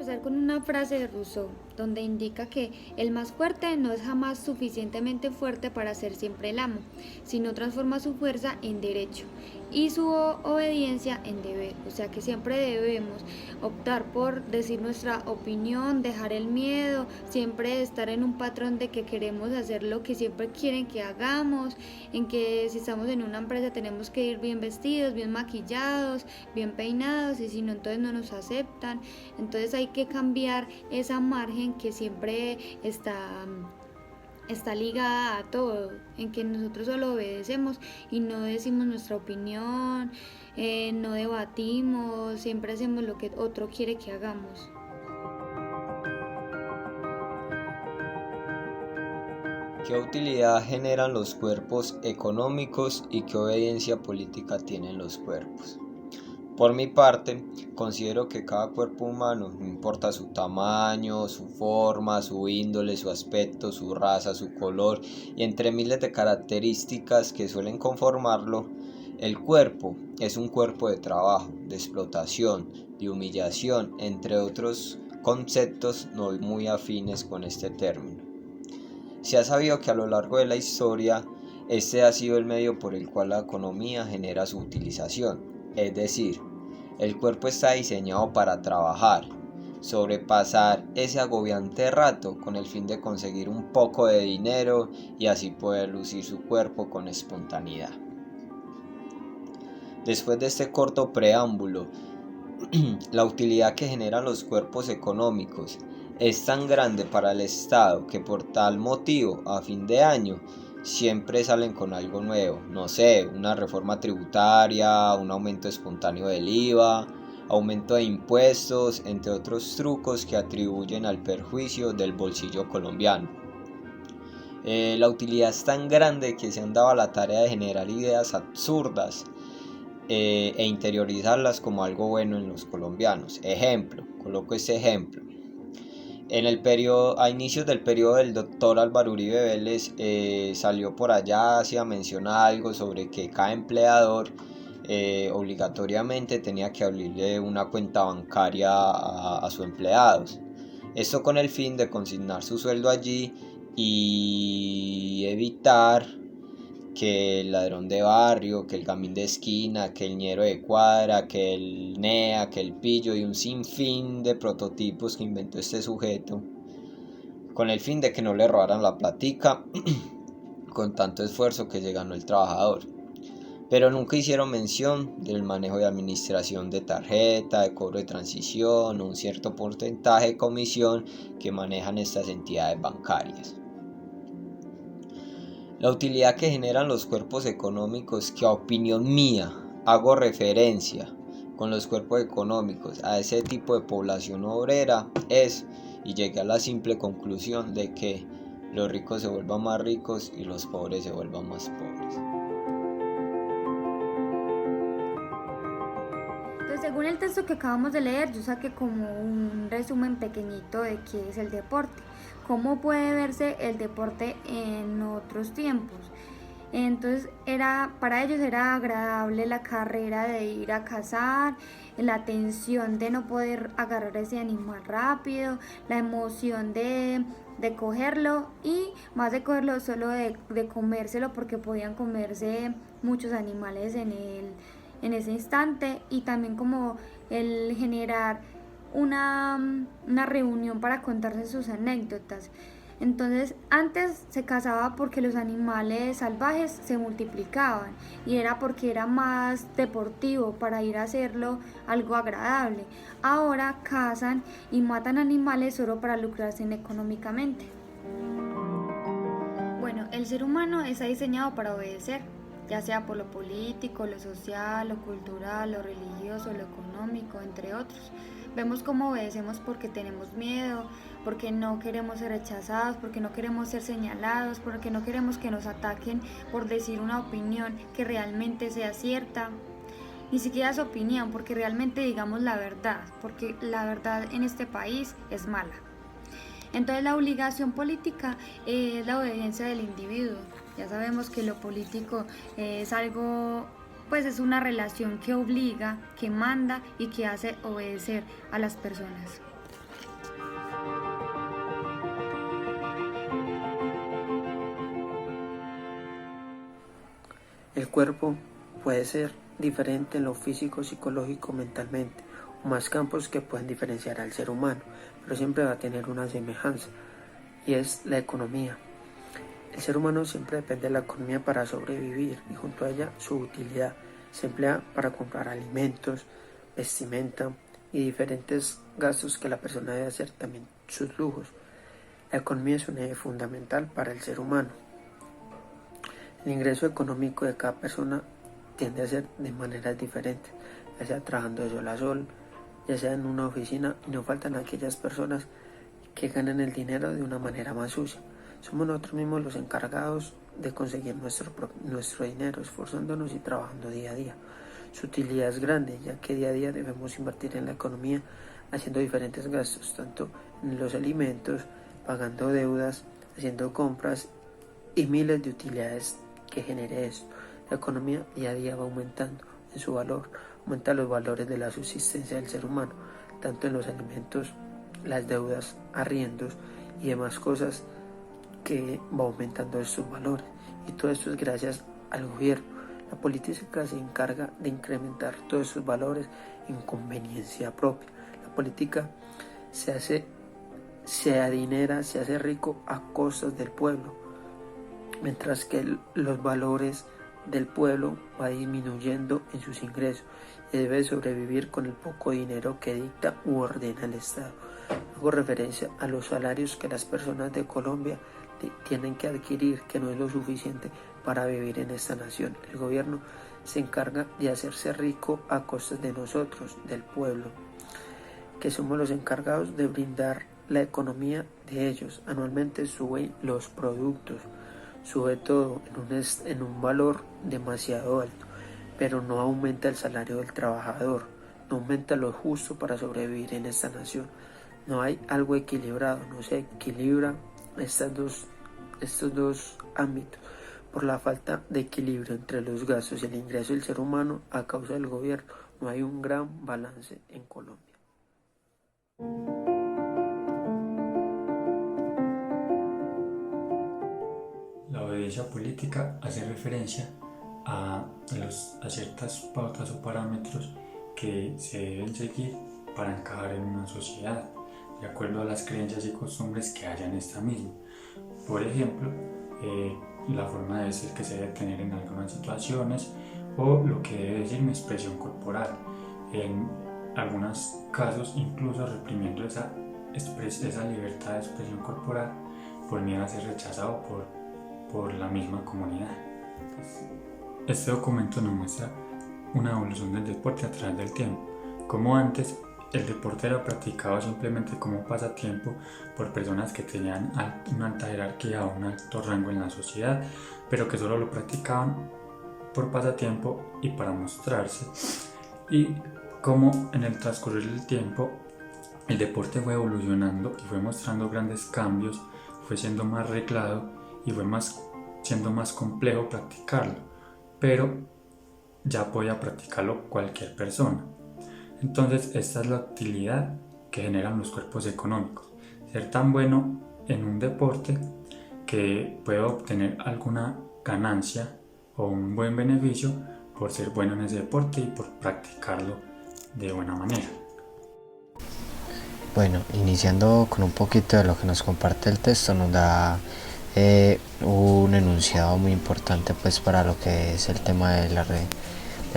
empezar con una frase de Rousseau, donde indica que el más fuerte no es jamás suficientemente fuerte para ser siempre el amo, sino transforma su fuerza en derecho y su obediencia en deber. O sea que siempre debemos optar por decir nuestra opinión, dejar el miedo, siempre estar en un patrón de que queremos hacer lo que siempre quieren que hagamos, en que si estamos en una empresa tenemos que ir bien vestidos, bien maquillados, bien peinados, y si no, entonces no nos aceptan. Entonces hay que cambiar esa margen que siempre está ligada a todo, en que nosotros solo obedecemos y no decimos nuestra opinión, no debatimos, siempre hacemos lo que otro quiere que hagamos. ¿Qué utilidad generan los cuerpos económicos y qué obediencia política tienen los cuerpos? Por mi parte, considero que cada cuerpo humano, no importa su tamaño, su forma, su índole, su aspecto, su raza, su color y entre miles de características que suelen conformarlo, el cuerpo es un cuerpo de trabajo, de explotación, de humillación, entre otros conceptos no muy afines con este término. Se ha sabido que a lo largo de la historia, este ha sido el medio por el cual la economía genera su utilización, es decir, el cuerpo está diseñado para trabajar, sobrepasar ese agobiante rato con el fin de conseguir un poco de dinero y así poder lucir su cuerpo con espontaneidad. Después de este corto preámbulo, la utilidad que generan los cuerpos económicos es tan grande para el Estado que por tal motivo a fin de año siempre salen con algo nuevo, no sé, una reforma tributaria, un aumento espontáneo del IVA, aumento de impuestos, entre otros trucos que atribuyen al perjuicio del bolsillo colombiano. La utilidad es tan grande que se han dado a la tarea de generar ideas absurdas e interiorizarlas como algo bueno en los colombianos. Ejemplo, coloco este ejemplo. A inicios del periodo del doctor Álvaro Uribe Vélez salió por allá, hacía mención a algo sobre que cada empleador obligatoriamente tenía que abrirle una cuenta bancaria a sus empleados. Esto con el fin de consignar su sueldo allí y evitar que el ladrón de barrio, que el gamín de esquina, que el ñero de cuadra, que el NEA, que el pillo y un sinfín de prototipos que inventó este sujeto, con el fin de que no le robaran la platica con tanto esfuerzo que se ganó el trabajador. Pero nunca hicieron mención del manejo de administración de tarjeta, de cobro de transición, un cierto porcentaje de comisión que manejan estas entidades bancarias. La utilidad que generan los cuerpos económicos, que a opinión mía hago referencia con los cuerpos económicos a ese tipo de población obrera es, y llegué a la simple conclusión de que los ricos se vuelvan más ricos y los pobres se vuelvan más pobres. Pues según el texto que acabamos de leer, yo saqué como un resumen pequeñito de qué es el deporte, cómo puede verse el deporte en otros tiempos. Entonces para ellos era agradable la carrera de ir a cazar, la tensión de no poder agarrar ese animal rápido, la emoción de cogerlo y más de cogerlo solo de comérselo, porque podían comerse muchos animales en ese instante, y también como el generar una reunión para contarse sus anécdotas. Entonces antes se cazaba porque los animales salvajes se multiplicaban y era porque era más deportivo para ir a hacerlo algo agradable. Ahora cazan y matan animales solo para lucrarse económicamente. Bueno, el ser humano está diseñado para obedecer, ya sea por lo político, lo social, lo cultural, lo religioso, lo económico, entre otros. Vemos cómo obedecemos porque tenemos miedo, porque no queremos ser rechazados, porque no queremos ser señalados, porque no queremos que nos ataquen por decir una opinión que realmente sea cierta. Ni siquiera es opinión, porque realmente digamos la verdad, porque la verdad en este país es mala. Entonces la obligación política es la obediencia del individuo. Ya sabemos que lo político es algo, pues es una relación que obliga, que manda y que hace obedecer a las personas. El cuerpo puede ser diferente en lo físico, psicológico, mentalmente, o más campos que pueden diferenciar al ser humano, pero siempre va a tener una semejanza, y es la economía. El ser humano siempre depende de la economía para sobrevivir y junto a ella su utilidad. Se emplea para comprar alimentos, vestimenta y diferentes gastos que la persona debe hacer, también sus lujos. La economía es un eje fundamental para el ser humano. El ingreso económico de cada persona tiende a ser de maneras diferentes, ya sea trabajando de sol a sol, ya sea en una oficina, y no faltan aquellas personas que ganan el dinero de una manera más sucia. Somos nosotros mismos los encargados de conseguir nuestro dinero, esforzándonos y trabajando día a día. Su utilidad es grande, ya que día a día debemos invertir en la economía haciendo diferentes gastos, tanto en los alimentos, pagando deudas, haciendo compras y miles de utilidades que genere esto. La economía día a día va aumentando en su valor, aumenta los valores de la subsistencia del ser humano, tanto en los alimentos, las deudas, arriendos y demás cosas que va aumentando estos valores. Y todo esto es gracias al gobierno. La política se encarga de incrementar todos esos valores en conveniencia propia. La política se adinera, se hace rico a costas del pueblo, mientras que los valores del pueblo va disminuyendo en sus ingresos y debe sobrevivir con el poco dinero que dicta u ordena el Estado. Hago referencia a los salarios que las personas de Colombia tienen que adquirir, que no es lo suficiente para vivir en esta nación. El gobierno se encarga de hacerse rico a costas de nosotros, del pueblo, que somos los encargados de brindar la economía de ellos. Anualmente suben los productos, sube todo en un valor demasiado alto, pero no aumenta el salario del trabajador, no aumenta lo justo para sobrevivir en esta nación. No hay algo equilibrado, no se equilibra estos dos ámbitos por la falta de equilibrio entre los gastos y el ingreso del ser humano a causa del gobierno. No hay un gran balance en Colombia. La obediencia política hace referencia a ciertas pautas o parámetros que se deben seguir para encajar en una sociedad, de acuerdo a las creencias y costumbres que haya en esta misma. Por ejemplo, la forma de decir que se debe tener en algunas situaciones o lo que debe decir mi expresión corporal. En algunos casos, incluso reprimiendo esa libertad de expresión corporal por miedo a ser rechazado por la misma comunidad. Este documento nos muestra una evolución del deporte a través del tiempo, como antes el deporte era practicado simplemente como pasatiempo por personas que tenían una alta jerarquía o un alto rango en la sociedad, pero que solo lo practicaban por pasatiempo y para mostrarse. Y como en el transcurrir del tiempo el deporte fue evolucionando y fue mostrando grandes cambios, fue siendo más reglado y fue siendo más complejo practicarlo, pero ya podía practicarlo cualquier persona. Entonces esta es la utilidad que generan los cuerpos económicos, ser tan bueno en un deporte que puedo obtener alguna ganancia o un buen beneficio por ser bueno en ese deporte y por practicarlo de buena manera. Bueno, iniciando con un poquito de lo que nos comparte el texto, nos da un enunciado muy importante pues para lo que es el tema de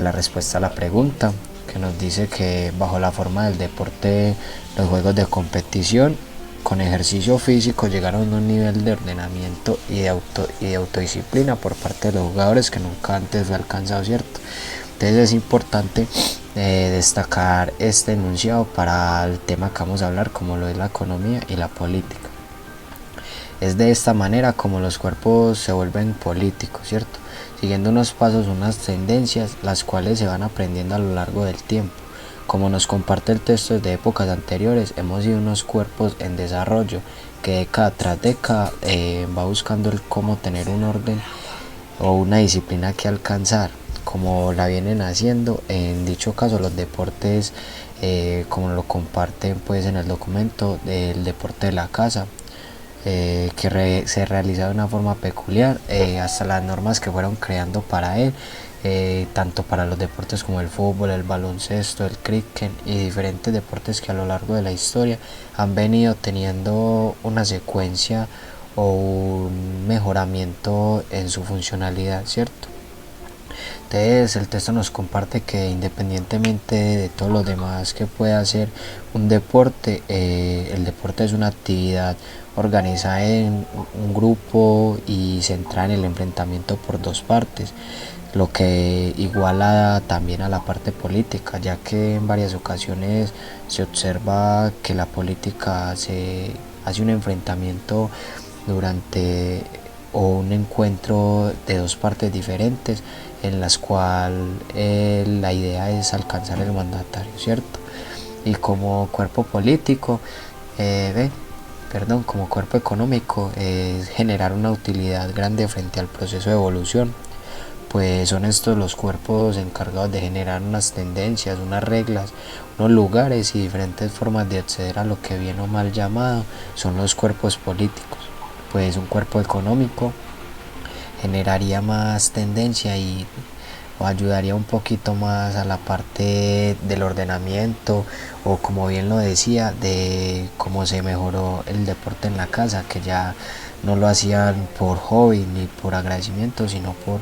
la respuesta a la pregunta, que nos dice que bajo la forma del deporte los juegos de competición con ejercicio físico llegaron a un nivel de ordenamiento y de autodisciplina por parte de los jugadores que nunca antes fue alcanzado, ¿cierto? Entonces es importante destacar este enunciado para el tema que vamos a hablar, como lo es la economía y la política. Es de esta manera como los cuerpos se vuelven políticos, ¿cierto? Siguiendo unos pasos, unas tendencias, las cuales se van aprendiendo a lo largo del tiempo. Como nos comparte el texto de épocas anteriores, hemos sido unos cuerpos en desarrollo que década tras década va buscando el cómo tener un orden o una disciplina que alcanzar, como la vienen haciendo en dicho caso los deportes, como lo comparten pues en el documento del deporte de la casa, se realiza de una forma peculiar, hasta las normas que fueron creando para él, tanto para los deportes como el fútbol, el baloncesto, el cricket y diferentes deportes que a lo largo de la historia han venido teniendo una secuencia o un mejoramiento en su funcionalidad, ¿cierto? Entonces el texto nos comparte que independientemente de todo lo demás que pueda hacer un deporte, el deporte es una actividad organizada en un grupo y centrada en el enfrentamiento por dos partes, lo que iguala también a la parte política, ya que en varias ocasiones se observa que la política se hace un enfrentamiento durante o un encuentro de dos partes diferentes en las cuales la idea es alcanzar el mandatario, ¿cierto? Y como cuerpo político, como cuerpo económico, es generar una utilidad grande frente al proceso de evolución, pues son estos los cuerpos encargados de generar unas tendencias, unas reglas, unos lugares y diferentes formas de acceder a lo que bien o mal llamado son los cuerpos políticos. Pues un cuerpo económico generaría más tendencia y o ayudaría un poquito más a la parte del ordenamiento, o como bien lo decía, de cómo se mejoró el deporte en la casa, que ya no lo hacían por hobby ni por agradecimiento, sino por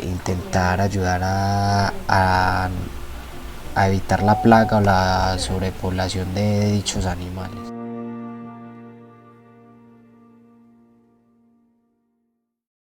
intentar ayudar a evitar la plaga o la sobrepoblación de dichos animales.